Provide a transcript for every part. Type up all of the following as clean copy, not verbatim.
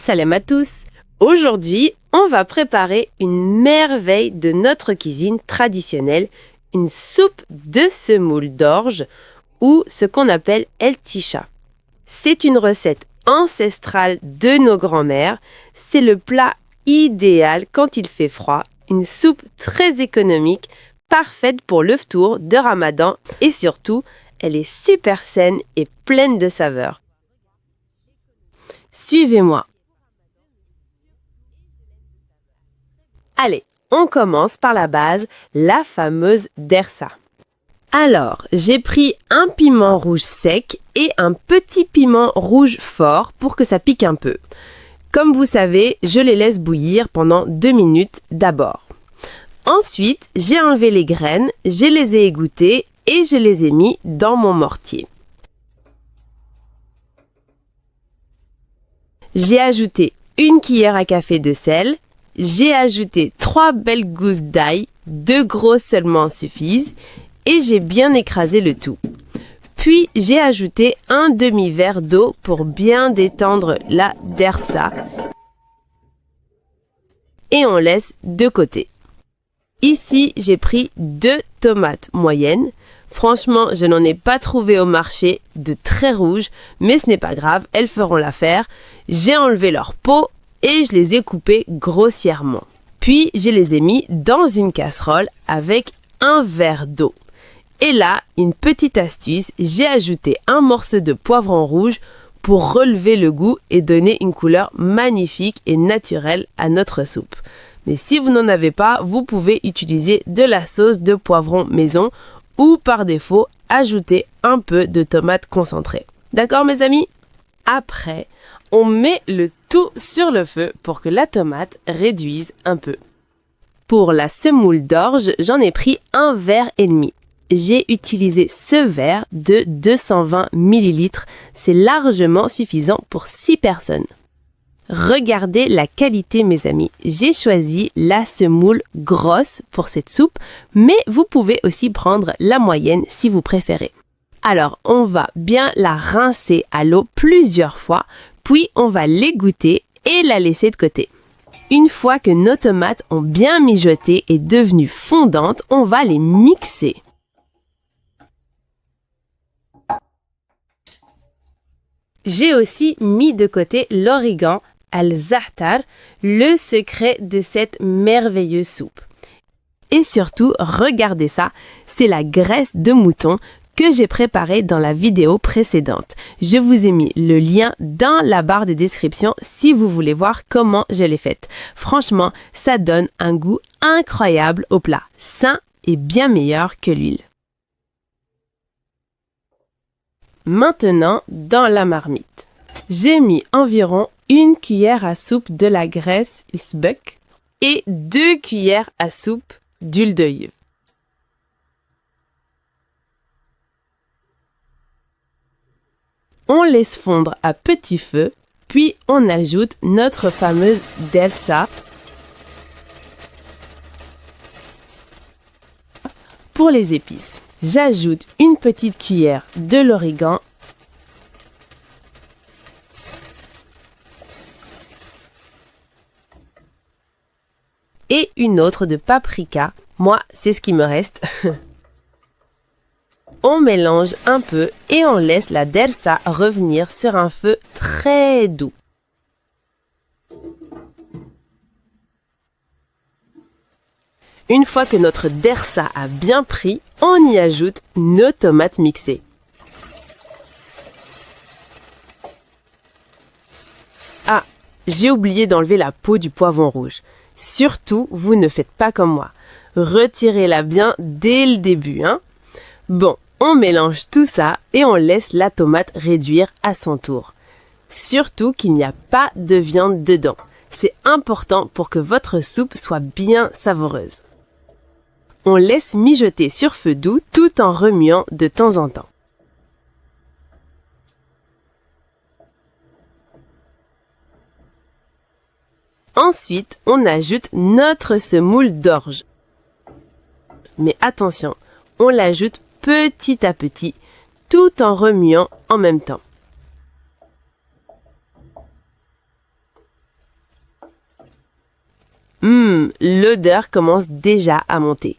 Salam à tous! Aujourd'hui, on va préparer une merveille de notre cuisine traditionnelle, une soupe de semoule d'orge ou ce qu'on appelle el tisha. C'est une recette ancestrale de nos grands-mères. C'est le plat idéal quand il fait froid, une soupe très économique, parfaite pour le ftour de Ramadan et surtout, elle est super saine et pleine de saveurs. Suivez-moi. Allez, on commence par la base, la fameuse dersa. Alors, j'ai pris un piment rouge sec et un petit piment rouge fort pour que ça pique un peu. Comme vous savez, je les laisse bouillir pendant 2 minutes d'abord. Ensuite, j'ai enlevé les graines, je les ai égouttées et je les ai mis dans mon mortier. J'ai ajouté 1 cuillère à café de sel. J'ai ajouté 3 belles gousses d'ail, 2 grosses seulement suffisent, et j'ai bien écrasé le tout. Puis j'ai ajouté un demi-verre d'eau pour bien détendre la dersa. Et on laisse de côté. Ici, j'ai pris 2 tomates moyennes. Franchement, je n'en ai pas trouvé au marché de très rouges, mais ce n'est pas grave, elles feront l'affaire. J'ai enlevé leur peau et je les ai coupées grossièrement. Puis, je les ai mis dans une casserole avec un verre d'eau. Et là, une petite astuce, j'ai ajouté un morceau de poivron rouge pour relever le goût et donner une couleur magnifique et naturelle à notre soupe. Mais si vous n'en avez pas, vous pouvez utiliser de la sauce de poivron maison ou par défaut, ajouter un peu de tomate concentrée. D'accord mes amis? Après, on met le tout sur le feu pour que la tomate réduise un peu. Pour la semoule d'orge, j'en ai pris 1,5 verre. J'ai utilisé ce verre de 220 ml. C'est largement suffisant pour 6 personnes. Regardez la qualité mes amis. J'ai choisi la semoule grosse pour cette soupe, mais vous pouvez aussi prendre la moyenne si vous préférez. Alors, on va bien la rincer à l'eau plusieurs fois, puis on va l'égoutter et la laisser de côté. Une fois que nos tomates ont bien mijoté et devenues fondantes, on va les mixer. J'ai aussi mis de côté l'origan al-za'atar, le secret de cette merveilleuse soupe. Et surtout, regardez ça, c'est la graisse de mouton que j'ai préparée dans la vidéo précédente. Je vous ai mis le lien dans la barre de description si vous voulez voir comment je l'ai faite. Franchement, ça donne un goût incroyable au plat, sain et bien meilleur que l'huile. Maintenant, dans la marmite, j'ai mis environ 1 cuillère à soupe de la graisse isbek et 2 cuillères à soupe d'huile d'olive. On laisse fondre à petit feu, puis on ajoute notre fameuse dersa. Pour les épices, j'ajoute 1 petite cuillère de l'origan et une autre de paprika. Moi, c'est ce qui me reste. On mélange un peu et on laisse la dersa revenir sur un feu très doux. Une fois que notre dersa a bien pris, on y ajoute nos tomates mixées. Ah, j'ai oublié d'enlever la peau du poivron rouge. Surtout, vous ne faites pas comme moi. Retirez-la bien dès le début, hein? Bon, on mélange tout ça et on laisse la tomate réduire à son tour. Surtout qu'il n'y a pas de viande dedans. C'est important pour que votre soupe soit bien savoureuse. On laisse mijoter sur feu doux tout en remuant de temps en temps. Ensuite, on ajoute notre semoule d'orge. Mais attention, on l'ajoute petit à petit, tout en remuant en même temps. L'odeur commence déjà à monter.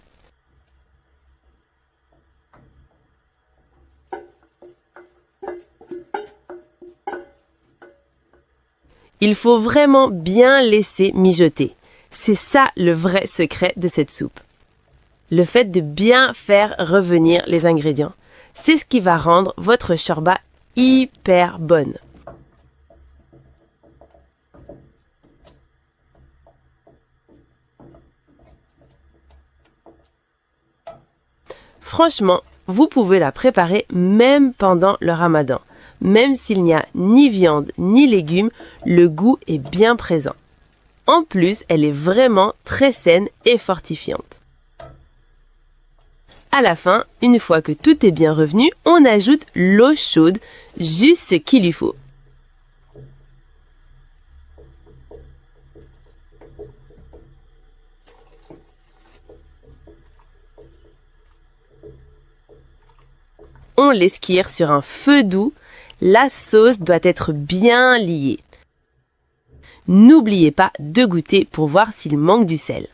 Il faut vraiment bien laisser mijoter. C'est ça le vrai secret de cette soupe. Le fait de bien faire revenir les ingrédients, c'est ce qui va rendre votre shorba hyper bonne. Franchement, vous pouvez la préparer même pendant le ramadan. Même s'il n'y a ni viande ni légumes, le goût est bien présent. En plus, elle est vraiment très saine et fortifiante. À la fin, une fois que tout est bien revenu, on ajoute l'eau chaude, juste ce qu'il lui faut. On l'esquire sur un feu doux. La sauce doit être bien liée. N'oubliez pas de goûter pour voir s'il manque du sel.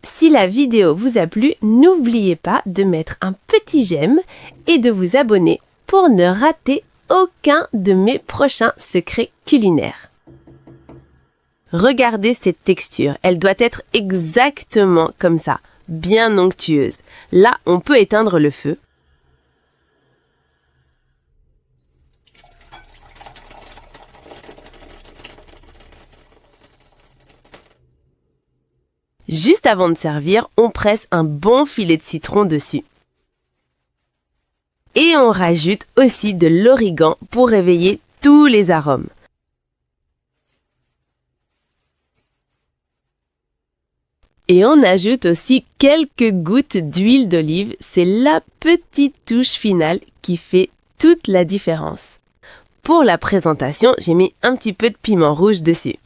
Si la vidéo vous a plu, n'oubliez pas de mettre un petit j'aime et de vous abonner pour ne rater aucun de mes prochains secrets culinaires. Regardez cette texture, elle doit être exactement comme ça, bien onctueuse. Là, on peut éteindre le feu. Juste avant de servir, on presse un bon filet de citron dessus. Et on rajoute aussi de l'origan pour réveiller tous les arômes. Et on ajoute aussi quelques gouttes d'huile d'olive, c'est la petite touche finale qui fait toute la différence. Pour la présentation, j'ai mis un petit peu de piment rouge dessus.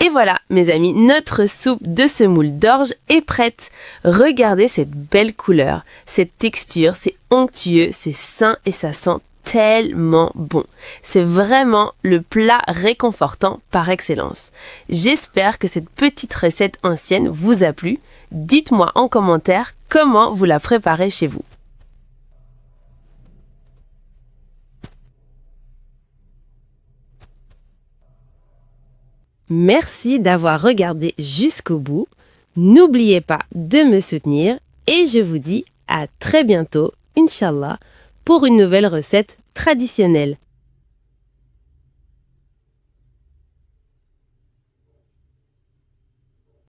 Et voilà, mes amis, notre soupe de semoule d'orge est prête. Regardez cette belle couleur, cette texture, c'est onctueux, c'est sain et ça sent tellement bon. C'est vraiment le plat réconfortant par excellence. J'espère que cette petite recette ancienne vous a plu. Dites-moi en commentaire comment vous la préparez chez vous. Merci d'avoir regardé jusqu'au bout. N'oubliez pas de me soutenir et je vous dis à très bientôt, Inch'Allah, pour une nouvelle recette traditionnelle.